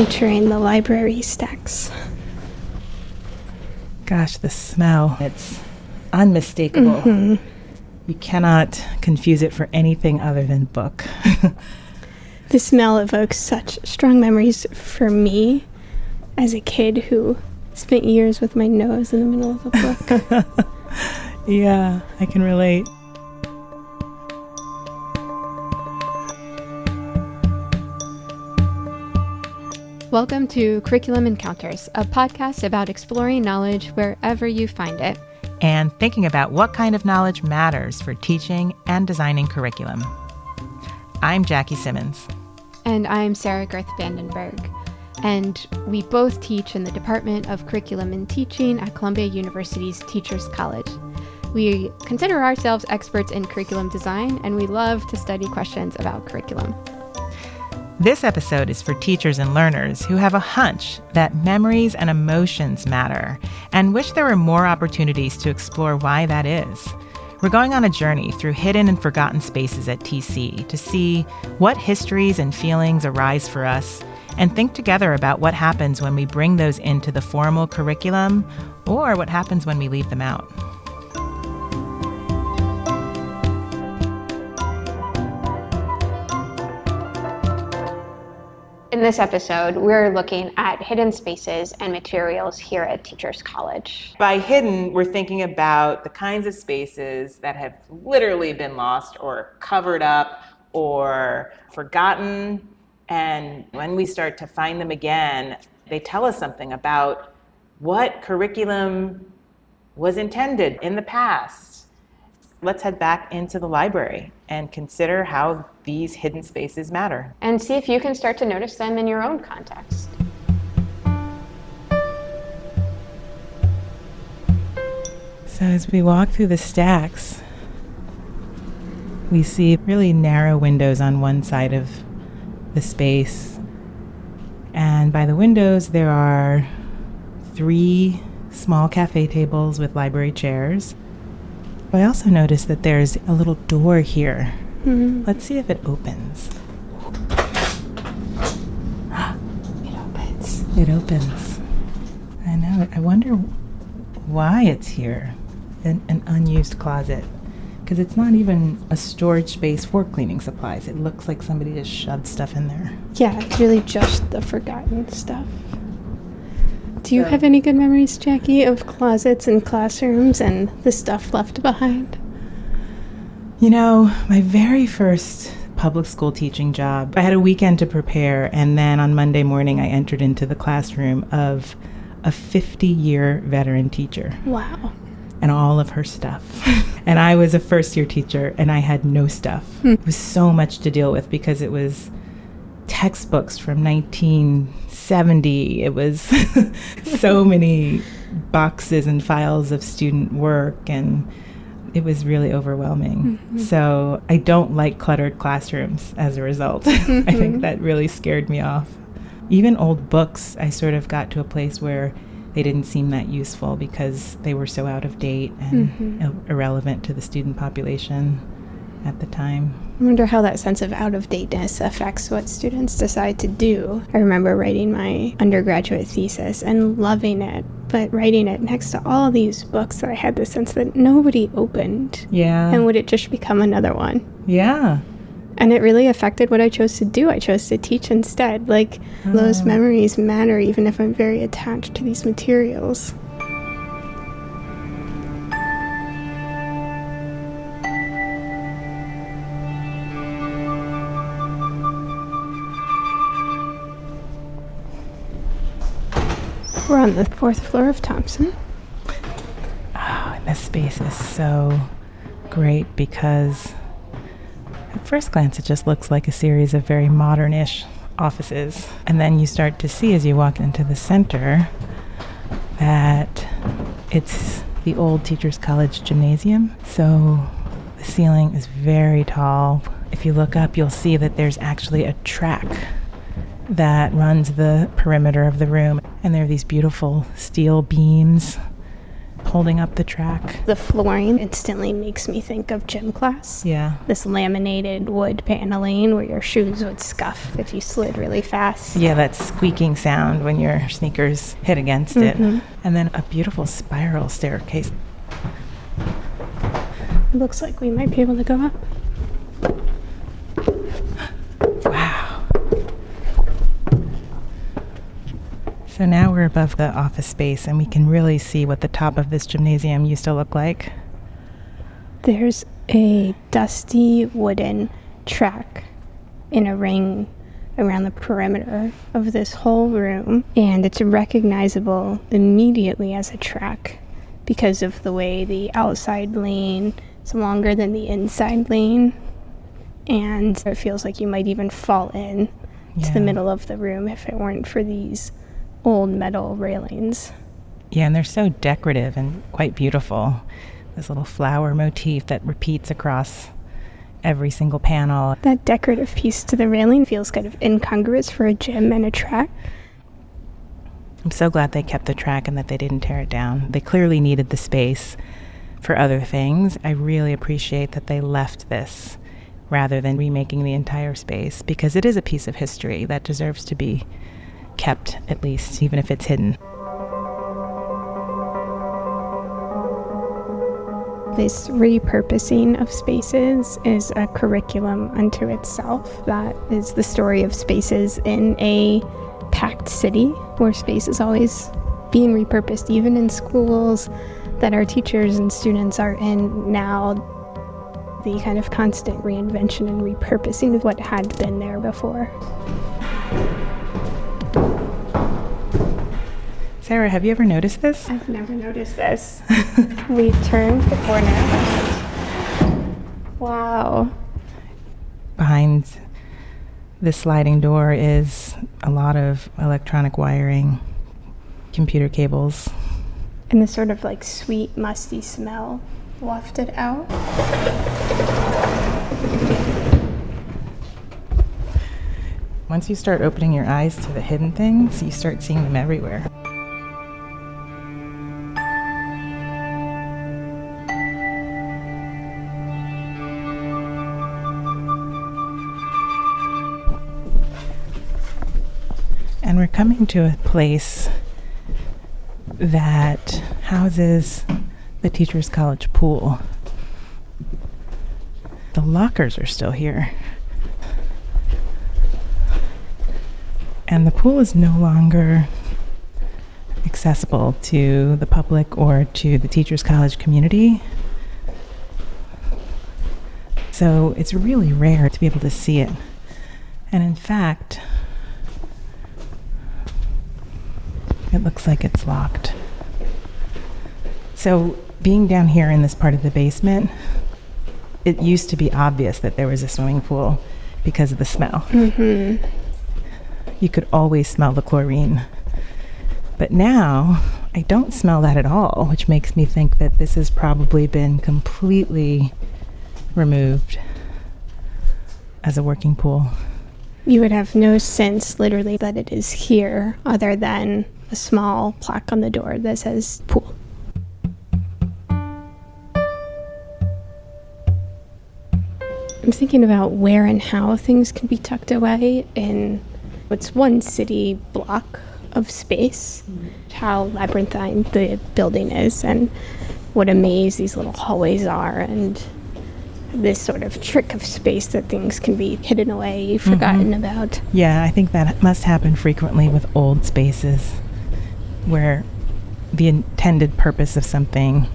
entering the library stacks. Gosh, the smell. It's unmistakable. Mm-hmm. You cannot confuse it for anything other than book. The smell evokes such strong memories for me as a kid who spent years with my nose in the middle of a book. Yeah, I can relate. Welcome to Curriculum Encounters, a podcast about exploring knowledge wherever you find it. And thinking about what kind of knowledge matters for teaching and designing curriculum. I'm Jackie Simmons. And I'm Sarah Garth Vandenberg. And we both teach in the Department of Curriculum and Teaching at Columbia University's Teachers College. We consider ourselves experts in curriculum design, and we love to study questions about curriculum. This episode is for teachers and learners who have a hunch that memories and emotions matter and wish there were more opportunities to explore why that is. We're going on a journey through hidden and forgotten spaces at TC to see what histories and feelings arise for us and think together about what happens when we bring those into the formal curriculum or what happens when we leave them out. In this episode, we're looking at hidden spaces and materials here at Teachers College. By hidden, we're thinking about the kinds of spaces that have literally been lost or covered up or forgotten. And when we start to find them again, they tell us something about what curriculum was intended in the past. Let's head back into the library and consider how these hidden spaces matter. And see if you can start to notice them in your own context. So as we walk through the stacks, we see really narrow windows on one side of the space. And by the windows, there are 3 small cafe tables with library chairs. I also noticed that there's a little door here. Mm-hmm. Let's see if it opens. It opens. It opens. I know. I wonder why it's here. An unused closet. Because it's not even a storage space for cleaning supplies. It looks like somebody just shoved stuff in there. Yeah, it's really just the forgotten stuff. Do you have any good memories, Jackie, of closets and classrooms and the stuff left behind? You know, my very first public school teaching job, I had a weekend to prepare, and then on Monday morning I entered into the classroom of a 50-year veteran teacher. Wow. And all of her stuff. And I was a first-year teacher, and I had no stuff. It was so much to deal with because it was textbooks from 1970. It was so many boxes and files of student work, and it was really overwhelming. Mm-hmm. So I don't like cluttered classrooms as a result. Mm-hmm. I think that really scared me off. Even old books, I sort of got to a place where they didn't seem that useful because they were so out of date and irrelevant to the student population at the time. I wonder how that sense of out-of-dateness affects what students decide to do. I remember writing my undergraduate thesis and loving it, but writing it next to all these books that I had the sense that nobody opened. Yeah. And would it just become another one? Yeah. And it really affected what I chose to do. I chose to teach instead. Those memories matter even if I'm very attached to these materials. We're on the 4th floor of Thompson. Oh, and this space is so great because at first glance it just looks like a series of very modern-ish offices. And then you start to see as you walk into the center that it's the old Teachers College gymnasium. So the ceiling is very tall. If you look up, you'll see that there's actually a track that runs the perimeter of the room. And there are these beautiful steel beams holding up the track. The flooring instantly makes me think of gym class. Yeah. This laminated wood paneling where your shoes would scuff if you slid really fast. Yeah, that squeaking sound when your sneakers hit against it. And then a beautiful spiral staircase. It looks like we might be able to go up. Wow. So now we're above the office space and we can really see what the top of this gymnasium used to look like. There's a dusty wooden track in a ring around the perimeter of this whole room, and it's recognizable immediately as a track because of the way the outside lane is longer than the inside lane, and it feels like you might even fall in to the middle of the room if it weren't for these old metal railings. Yeah, and they're so decorative and quite beautiful. This little flower motif that repeats across every single panel. That decorative piece to the railing feels kind of incongruous for a gym and a track. I'm so glad they kept the track and that they didn't tear it down. They clearly needed the space for other things. I really appreciate that they left this rather than remaking the entire space, because it is a piece of history that deserves to be kept, at least, even if it's hidden. This repurposing of spaces is a curriculum unto itself. That is the story of spaces in a packed city where space is always being repurposed, even in schools that our teachers and students are in now. The kind of constant reinvention and repurposing of what had been there before. Sarah, have you ever noticed this? I've never noticed this. We turned the corner. Wow. Behind this sliding door is a lot of electronic wiring, computer cables. And this sort of like sweet, musty smell wafted out. Once you start opening your eyes to the hidden things, you start seeing them everywhere. And we're coming to a place that houses the Teachers College pool. The lockers are still here. And the pool is no longer accessible to the public or to the Teachers College community. So it's really rare to be able to see it. And in fact, it looks like it's locked. So being down here in this part of the basement, it used to be obvious that there was a swimming pool because of the smell. Mm-hmm. You could always smell the chlorine. But now I don't smell that at all, which makes me think that this has probably been completely removed as a working pool. You would have no sense, literally, that it is here other than a small plaque on the door that says pool. I'm thinking about where and how things can be tucked away in what's one city block of space, how labyrinthine the building is, and what a maze these little hallways are, and this sort of trick of space that things can be hidden away, forgotten about. Yeah, I think that must happen frequently with old spaces where the intended purpose of something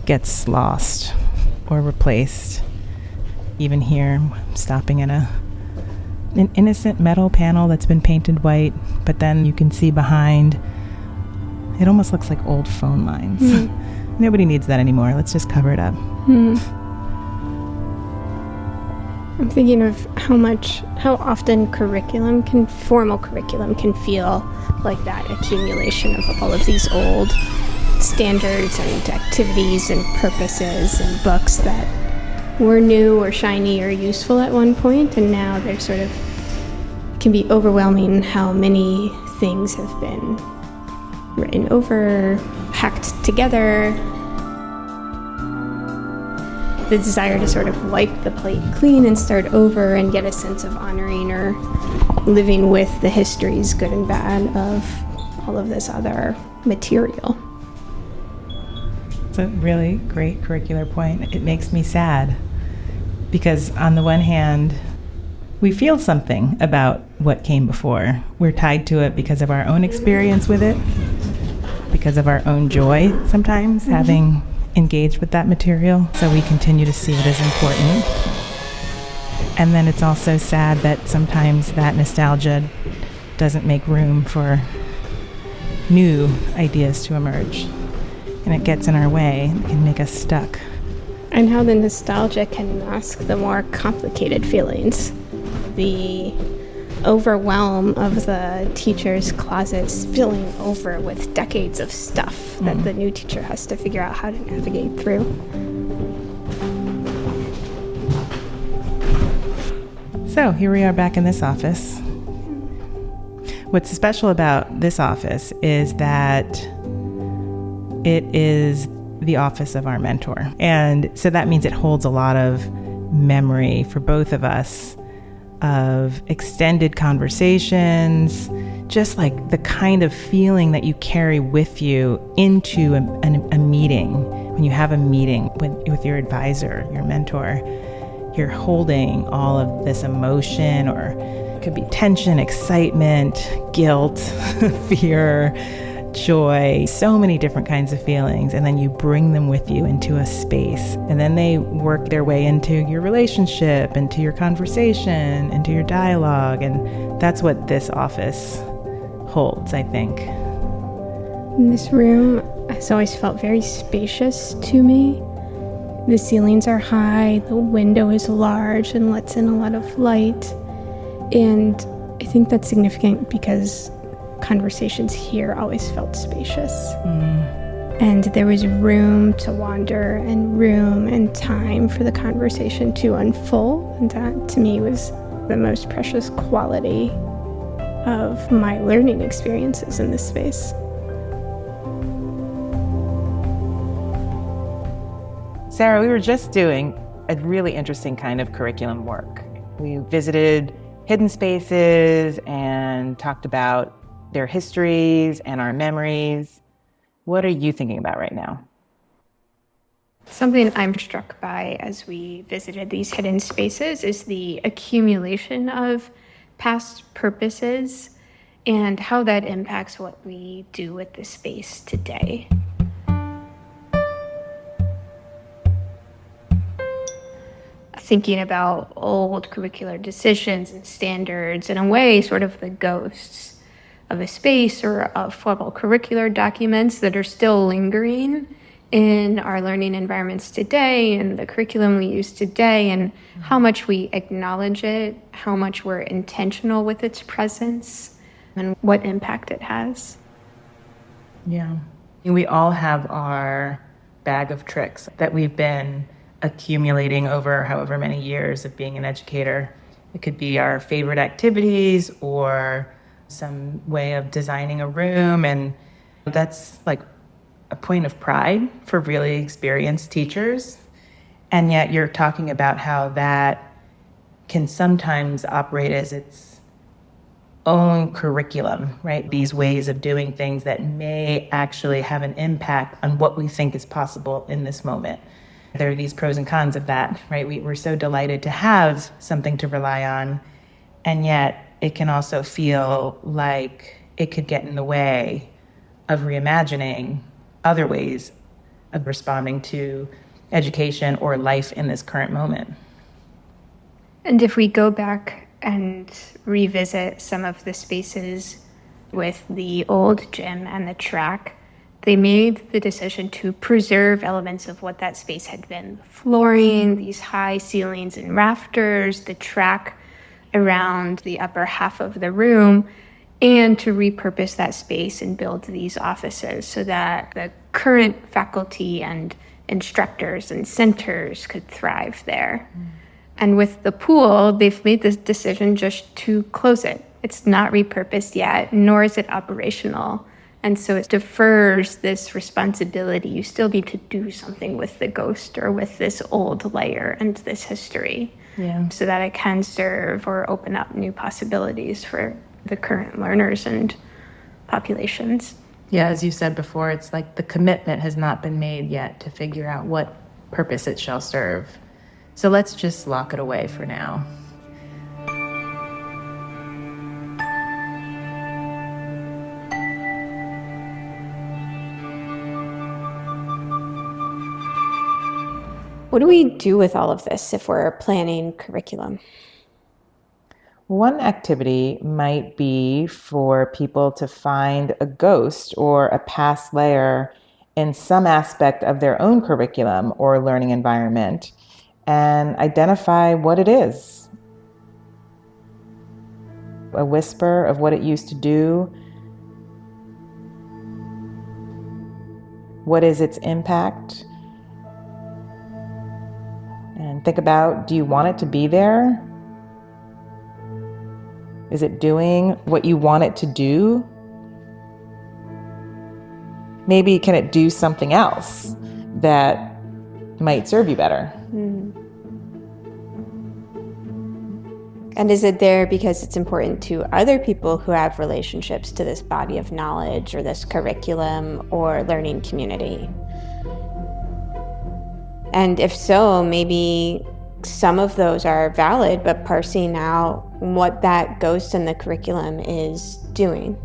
gets lost or replaced. Even here, I'm stopping at an innocent metal panel that's been painted white, but then you can see behind, it almost looks like old phone lines. Nobody needs that anymore. Let's just cover it up. I'm thinking of how often formal curriculum can feel like that accumulation of all of these old standards and activities and purposes and books that were new or shiny or useful at one point, and now they're sort of, can be overwhelming how many things have been written over, packed together. The desire to sort of wipe the plate clean and start over and get a sense of honoring or living with the histories, good and bad, of all of this other material. It's a really great curricular point. It makes me sad because on the one hand, we feel something about what came before. We're tied to it because of our own experience with it, because of our own joy sometimes having engaged with that material. So we continue to see it as important. And then it's also sad that sometimes that nostalgia doesn't make room for new ideas to emerge. And it gets in our way, it can make us stuck. And how the nostalgia can mask the more complicated feelings. The overwhelm of the teacher's closet spilling over with decades of stuff that the new teacher has to figure out how to navigate through. So here we are back in this office. What's special about this office is that it is the office of our mentor. And so that means it holds a lot of memory for both of us of extended conversations, just like the kind of feeling that you carry with you into a meeting. When you have a meeting with your advisor, your mentor, you're holding all of this emotion, or it could be tension, excitement, guilt, fear, joy, so many different kinds of feelings, and then you bring them with you into a space, and then they work their way into your relationship, into your conversation, into your dialogue, and that's what this office holds, I think. This room has always felt very spacious to me. The ceilings are high, the window is large and lets in a lot of light, and I think that's significant because conversations here always felt spacious. And there was room to wander and room and time for the conversation to unfold. And that, to me, was the most precious quality of my learning experiences in this space. Sarah, we were just doing a really interesting kind of curriculum work. We visited hidden spaces and talked about their histories and our memories. What are you thinking about right now? Something I'm struck by as we visited these hidden spaces is the accumulation of past purposes and how that impacts what we do with the space today. Thinking about old curricular decisions and standards, in a way, sort of the ghosts of a space or of formal curricular documents that are still lingering in our learning environments today and the curriculum we use today, and how much we acknowledge it, how much we're intentional with its presence, and what impact it has. Yeah. We all have our bag of tricks that we've been accumulating over however many years of being an educator. It could be our favorite activities or some way of designing a room, and that's like a point of pride for really experienced teachers. And yet you're talking about how that can sometimes operate as its own curriculum, right? These ways of doing things that may actually have an impact on what we think is possible in this moment. There are these pros and cons of that, right? We're so delighted to have something to rely on, and yet it can also feel like it could get in the way of reimagining other ways of responding to education or life in this current moment. And if we go back and revisit some of the spaces with the old gym and the track, they made the decision to preserve elements of what that space had been. The flooring, these high ceilings and rafters, the track around the upper half of the room, and to repurpose that space and build these offices so that the current faculty and instructors and centers could thrive there. And with the pool, they've made this decision just to close it. It's not repurposed yet, nor is it operational. And so it defers this responsibility. You still need to do something with the ghost or with this old layer and this history, so that it can serve or open up new possibilities for the current learners and populations. Yeah, as you said before, it's like the commitment has not been made yet to figure out what purpose it shall serve. So let's just lock it away for now. What do we do with all of this if we're planning curriculum? One activity might be for people to find a ghost or a past layer in some aspect of their own curriculum or learning environment and identify what it is. A whisper of what it used to do. What is its impact? And think about, do you want it to be there? Is it doing what you want it to do? Maybe can it do something else that might serve you better? And is it there because it's important to other people who have relationships to this body of knowledge or this curriculum or learning community? And if so, maybe some of those are valid, but parsing out what that ghost in the curriculum is doing.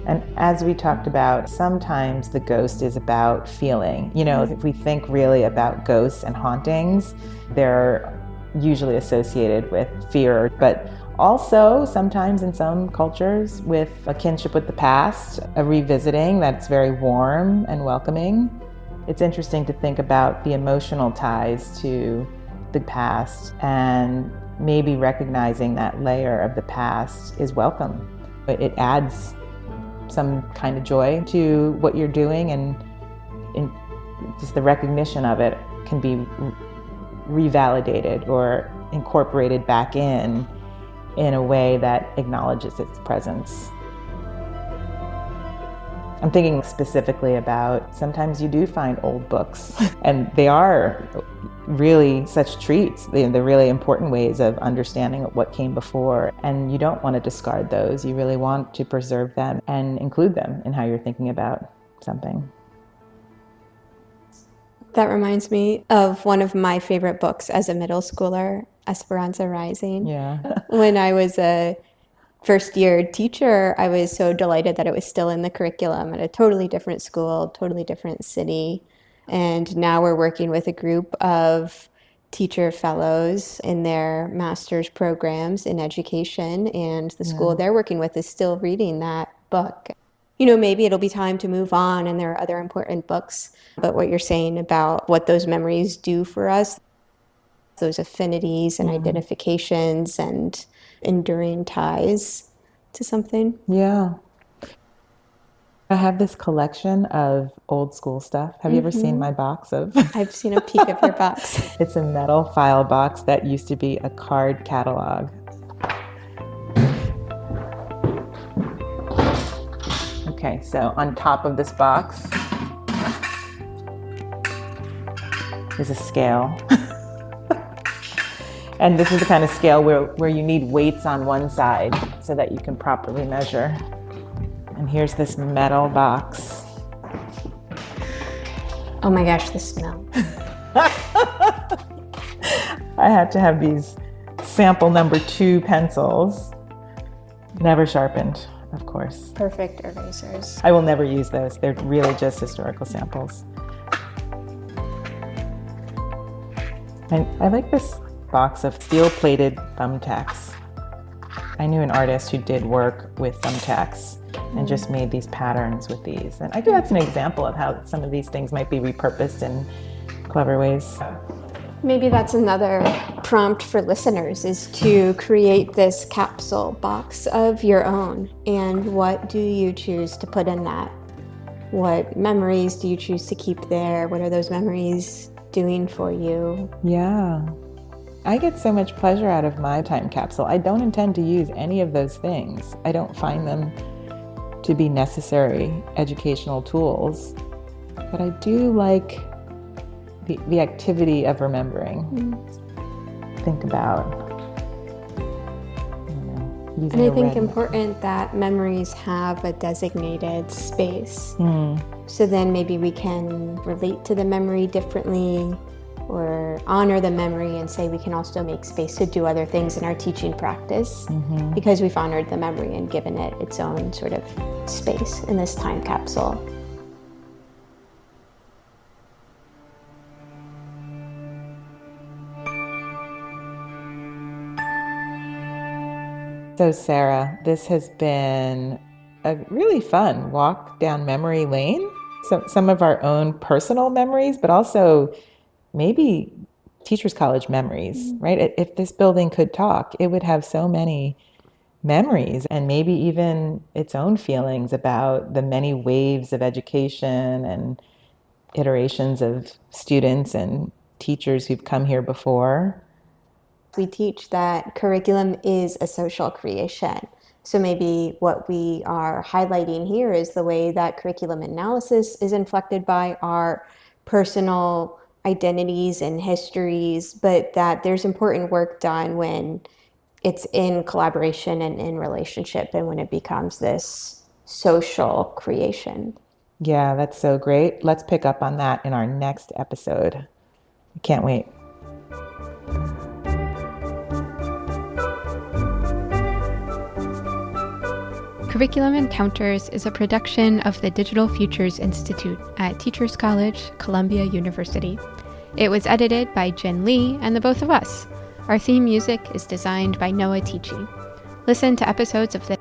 And as we talked about, sometimes the ghost is about feeling. You know, if we think really about ghosts and hauntings, they're usually associated with fear, but also sometimes in some cultures with a kinship with the past, a revisiting that's very warm and welcoming. It's interesting to think about the emotional ties to the past and maybe recognizing that layer of the past is welcome. It adds some kind of joy to what you're doing, and just the recognition of it can be revalidated or incorporated back in a way that acknowledges its presence. I'm thinking specifically about sometimes you do find old books and they are really such treats. They're really important ways of understanding what came before, and you don't want to discard those. You really want to preserve them and include them in how you're thinking about something. That reminds me of one of my favorite books as a middle schooler, Esperanza Rising. Yeah. When I was a first-year teacher, I was so delighted that it was still in the curriculum at a totally different school, totally different city. And now we're working with a group of teacher fellows in their master's programs in education, and the school they're working with is still reading that book. You know, maybe it'll be time to move on and there are other important books, but what you're saying about what those memories do for us, those affinities and identifications and enduring ties to something. Yeah. I have this collection of old school stuff. Have you ever seen my box of? I've seen a peek of your box. It's a metal file box that used to be a card catalog. Okay, so on top of this box is a scale. And this is the kind of scale where you need weights on one side so that you can properly measure. And here's this metal box. Oh my gosh, the smell. I had to have these sample number 2 pencils, never sharpened, of course. Perfect erasers. I will never use those. They're really just historical samples. And I like this box of steel-plated thumbtacks. I knew an artist who did work with thumbtacks and just made these patterns with these. And I think that's an example of how some of these things might be repurposed in clever ways. Maybe that's another prompt for listeners, is to create this capsule box of your own. And what do you choose to put in that? What memories do you choose to keep there? What are those memories doing for you? Yeah. I get so much pleasure out of my time capsule. I don't intend to use any of those things. I don't find them to be necessary educational tools. But I do like the activity of remembering. Think about, and I think important that memories have a designated space. So then maybe we can relate to the memory differently, or honor the memory and say we can also make space to do other things in our teaching practice because we've honored the memory and given it its own sort of space in this time capsule. So Sarah, this has been a really fun walk down memory lane. So some of our own personal memories, but also maybe Teachers College memories, right? If this building could talk, it would have so many memories and maybe even its own feelings about the many waves of education and iterations of students and teachers who've come here before. We teach that curriculum is a social creation. So maybe what we are highlighting here is the way that curriculum analysis is inflected by our personal identities and histories, but that there's important work done when it's in collaboration and in relationship and when it becomes this social creation. Yeah, that's so great. Let's pick up on that in our next episode. I can't wait. Curriculum Encounters is a production of the Digital Futures Institute at Teachers College, Columbia University. It was edited by Jen Lee and the both of us. Our theme music is designed by Noah Tichy. Listen to episodes of the